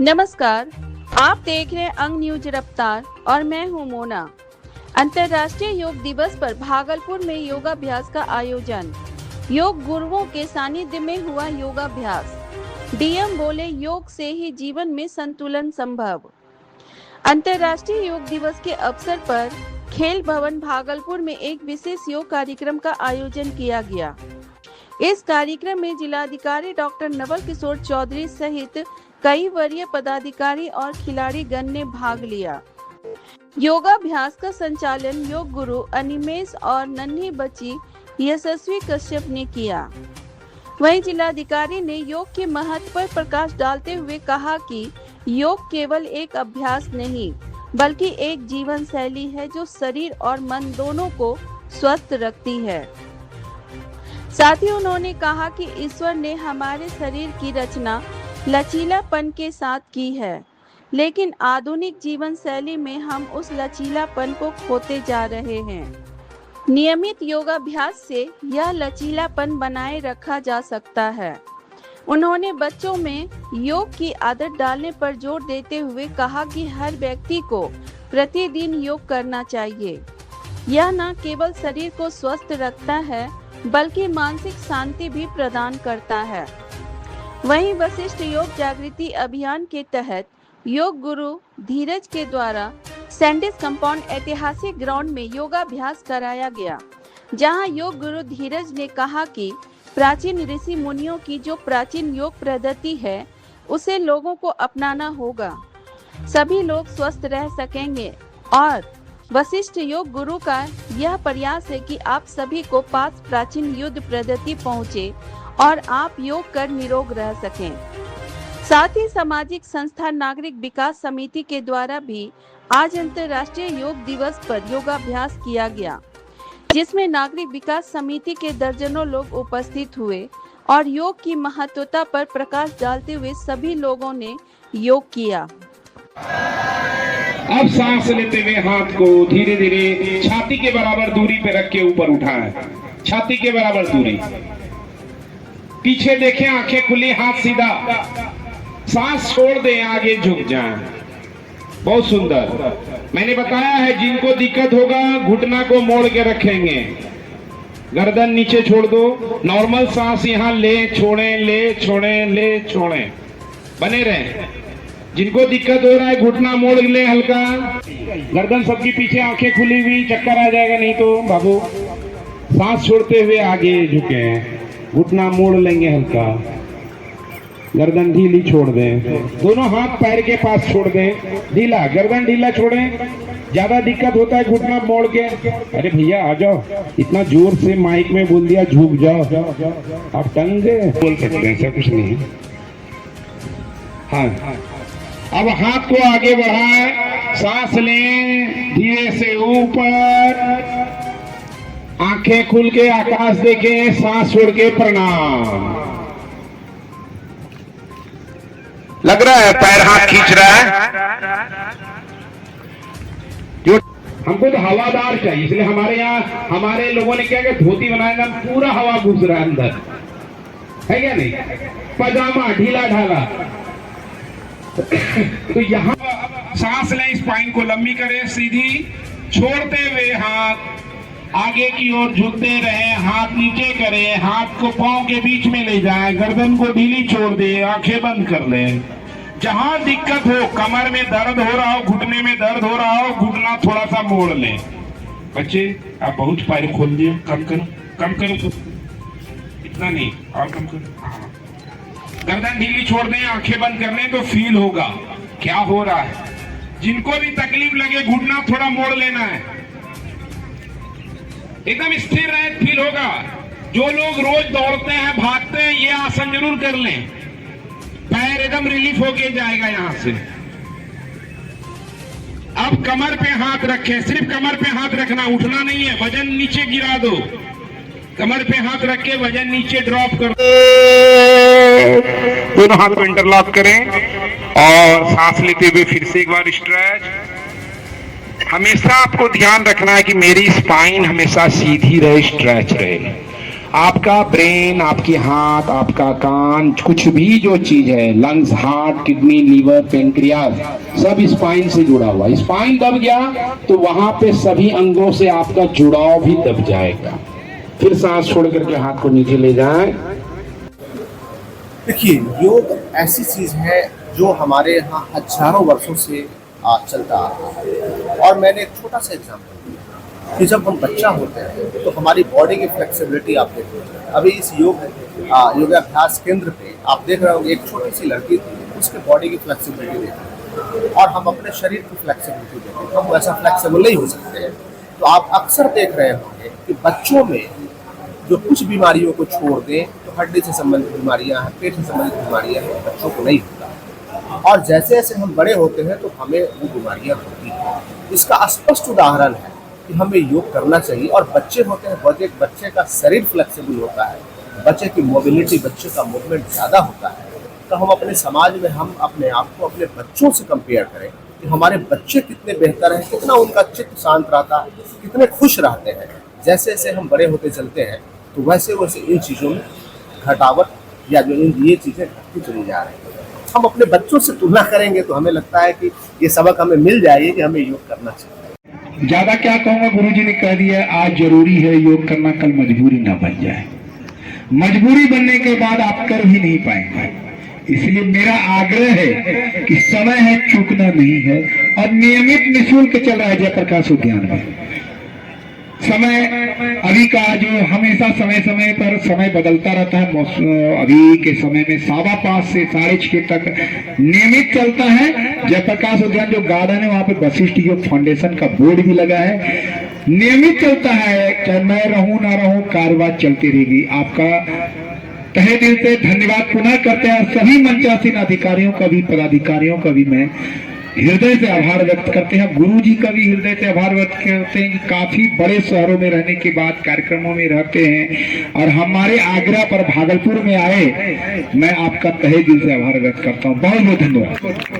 नमस्कार, आप देख रहे हैं अंग न्यूज रफ्तार और मैं हूं मोना। अंतर्राष्ट्रीय योग दिवस पर भागलपुर में योगाभ्यास का आयोजन। योग गुरुओं के सानिध्य में हुआ योगाभ्यास। डीएम बोले, योग से ही जीवन में संतुलन संभव। अंतर्राष्ट्रीय योग दिवस के अवसर पर खेल भवन भागलपुर में एक विशेष योग कार्यक्रम का आयोजन किया गया। इस कार्यक्रम में जिलाधिकारी डॉक्टर नवल किशोर चौधरी सहित कई वरीय पदाधिकारी और खिलाड़ी गण ने भाग लिया। योगाभ्यास का संचालन योग गुरु अनिमेश और नन्ही बच्ची यशस्वी कश्यप ने किया। वहीं जिलाधिकारी ने योग के महत्व पर प्रकाश डालते हुए कहा कि योग केवल एक अभ्यास नहीं, बल्कि एक जीवन शैली है जो शरीर और मन दोनों को स्वस्थ रखती है। साथ ही उन्होंने कहा कि ईश्वर ने हमारे शरीर की रचना लचीलापन के साथ की है, लेकिन आधुनिक जीवन शैली में हम उस लचीलापन को खोते जा रहे हैं। नियमित योगाभ्यास से यह लचीलापन बनाए रखा जा सकता है। उन्होंने बच्चों में योग की आदत डालने पर जोर देते हुए कहा कि हर व्यक्ति को प्रतिदिन योग करना चाहिए। यह न केवल शरीर को स्वस्थ रखता है, बल्कि मानसिक शांति भी प्रदान करता है। वहीं वशिष्ठ योग जागृति अभियान के तहत योग गुरु धीरज के द्वारा सैंडिस कंपाउंड ऐतिहासिक ग्राउंड में योगाभ्यास कराया गया, जहां योग गुरु धीरज ने कहा कि प्राचीन ऋषि मुनियों की जो प्राचीन योग पद्धति है, उसे लोगों को अपनाना होगा। सभी लोग स्वस्थ रह सकेंगे और वशिष्ठ योग गुरु का यह प्रयास है कि आप सभी को पास प्राचीन युद्ध पद्धति पहुँचे और आप योग कर निरोग रह सकें। साथ ही सामाजिक संस्था नागरिक विकास समिति के द्वारा भी आज अंतर्राष्ट्रीय योग दिवस पर योगाभ्यास किया गया, जिसमें नागरिक विकास समिति के दर्जनों लोग उपस्थित हुए और योग की महत्वता पर प्रकाश डालते हुए सभी लोगों ने योग किया। अब सांस लेते हुए हाथ को धीरे धीरे छाती के बराबर दूरी पे रख के ऊपर उठाएं। छाती के बराबर दूरी, पीछे देखें, आंखें खुली, हाथ सीधा, सांस छोड़ दें, आगे झुक जाएं। बहुत सुंदर। मैंने बताया है, जिनको दिक्कत होगा घुटना को मोड़ के रखेंगे, गर्दन नीचे छोड़ दो, नॉर्मल सांस यहां ले छोड़ें, ले छोड़ें, ले छोड़ें, बने रहें। जिनको दिक्कत हो रहा है घुटना मोड़ ले हल्का, गर्दन सबकी पीछे, आंखें खुली हुई, चक्कर आ जाएगा नहीं तो बाबू। सांस छोड़ते हुए आगे झुके, घुटना मोड़ लेंगे हल्का, गर्दन ढीली छोड़ दें, दोनों हाथ पैर के पास छोड़ दें, ढीला, गर्दन ढीला छोड़ें। ज्यादा दिक्कत होता है घुटना मोड़ के, अरे भैया आ जाओ, इतना जोर से माइक में बोल दिया झुक जाओ, आप टंगे बोल सकते हैं, ऐसा कुछ नहीं है। हाँ, अब हाथ को आगे बढ़ाएं, सांस लें धीरे से ऊपर, आंखें खुल के आकाश देखें, सांस छोड़ के प्रणाम। लग रहा है पैर हाथ खींच रहा है, जो हमको तो हवादार चाहिए, इसलिए हमारे यहाँ हमारे लोगों ने क्या किया, धोती बनाया, पूरा हवा घुस रहा है अंदर, है क्या नहीं, पजामा ढीला ढाला। तो यहाँ सांस लें, स्पाइन को लंबी करें, सीधी, छोड़ते हुए हाथ आगे की ओर झुकते रहे, हाथ नीचे करें, हाथ को पांव के बीच में ले जाएं, गर्दन को ढीली छोड़ दे, आंखें बंद कर लें। जहां दिक्कत हो, कमर में दर्द हो रहा हो, घुटने में दर्द हो रहा हो, घुटना थोड़ा सा मोड़ लें। बच्चे आप बहुत पैर खोल दिए, कम करो, कम करो, इतना नहीं, और कम करो। हाँ, गर्दन ढीली छोड़ दें, आंखें बंद कर लें, तो फील होगा क्या हो रहा है। जिनको भी तकलीफ लगे घुटना थोड़ा मोड़ लेना है, एकदम स्थिर रहे, फील होगा। जो लोग रोज दौड़ते हैं, भागते हैं, ये आसन जरूर कर लें, पैर एकदम रिलीफ होके जाएगा यहां से। अब कमर पे हाथ रखें, सिर्फ कमर पे हाथ रखना, उठना नहीं है, वजन नीचे गिरा दो, कमर पे हाथ रख के वजन नीचे ड्रॉप कर दो। दोनों हाथ को इंटरलॉक करें और सांस लेते हुए फिर से एक बार स्ट्रेच। हमेशा आपको ध्यान रखना है कि मेरी स्पाइन हमेशा सीधी रहे, स्ट्रेच रहे। आपका ब्रेन, आपकी हाथ, आपका कान, कुछ भी जो चीज है, lungs, heart, kidney, liver, pancreas, सब स्पाइन से जुड़ा हुआ। स्पाइन दब गया तो वहां पे सभी अंगों से आपका जुड़ाव भी दब जाएगा। फिर सांस छोड़ करके हाथ को नीचे ले जाएं। देखिए, योग ऐसी चीज है जो हमारे यहाँ हजारों वर्षों से चलता आ रहा है। और मैंने एक छोटा सा एग्जाम्पल दिया कि जब हम बच्चा होते हैं तो हमारी बॉडी की फ्लेक्सिबिलिटी आप देख रहे हैं। अभी इस योगाभ्यास केंद्र पे आप देख रहे होंगे, एक छोटी सी लड़की थी, उसके बॉडी की फ्लेक्सिबिलिटी देख रहे हैं, और हम अपने शरीर की फ्लेक्सिबिलिटी देख रहे हैं। हम वैसा फ्लेक्सिबल नहीं हो सकते हैं। तो आप अक्सर देख रहे होंगे कि बच्चों में जो कुछ बीमारियों को छोड़ दें तो हड्डी से संबंधित बीमारियां हैं, पेट से संबंधित बीमारियां हैं, बच्चों को नहीं होता। और जैसे जैसे हम बड़े होते हैं तो हमें वो बीमारियां होती हैं। इसका स्पष्ट उदाहरण है कि हमें योग करना चाहिए। और बच्चे होते हैं, बच्चे का शरीर फ्लेक्सिबल होता है, बच्चे की मोबिलिटी, बच्चे का मूवमेंट ज़्यादा होता है। तो हम अपने समाज में हम अपने आप को अपने बच्चों से कंपेयर करें कि हमारे बच्चे कितने बेहतर हैं, कितना उनका चित्त शांत रहता है, कितने खुश रहते हैं। जैसे जैसे हम बड़े होते चलते हैं तो वैसे वैसे इन चीज़ों में घटावट या जो ये चीज़ें घटती चली जा रही हैं। हम अपने बच्चों से तुलना करेंगे तो हमें लगता है कि ये सबक हमें मिल जाएगी कि हमें योग करना चाहिए। ज्यादा क्या कहूंगा, गुरुजी ने कह दिया आज जरूरी है योग करना, कल मजबूरी ना बन जाए। मजबूरी बनने के बाद आप कर भी नहीं पाएंगे। इसलिए मेरा आग्रह है कि समय है, चूकना नहीं है। और नियमित निःशुल्क चल रहा है जयप्रकाश उद्यान में। समय अभी का जो हमेशा समय पर समय बदलता रहता है। अभी के समय में 5:15 से 6:30 तक नियमित चलता है। जयप्रकाश उद्यान जो गार्डन है वहां पे वशिष्ठ योग फाउंडेशन का बोर्ड भी लगा है। नियमित चलता है, चाहे मैं रहूं ना रहूं, कार्यवाही चलती रहेगी। आपका तहे दिल से धन्यवाद पुनः करते हैं। सभी मंचासीन अधिकारियों का भी, पदाधिकारियों का भी मैं हृदय से आभार व्यक्त करते हैं। गुरु जी का भी हृदय से आभार व्यक्त करते हैं कि काफी बड़े शहरों में रहने के बाद कार्यक्रमों में रहते हैं और हमारे आगरा पर भागलपुर में आए। मैं आपका तहे दिल से आभार व्यक्त करता हूँ। बहुत बहुत धन्यवाद।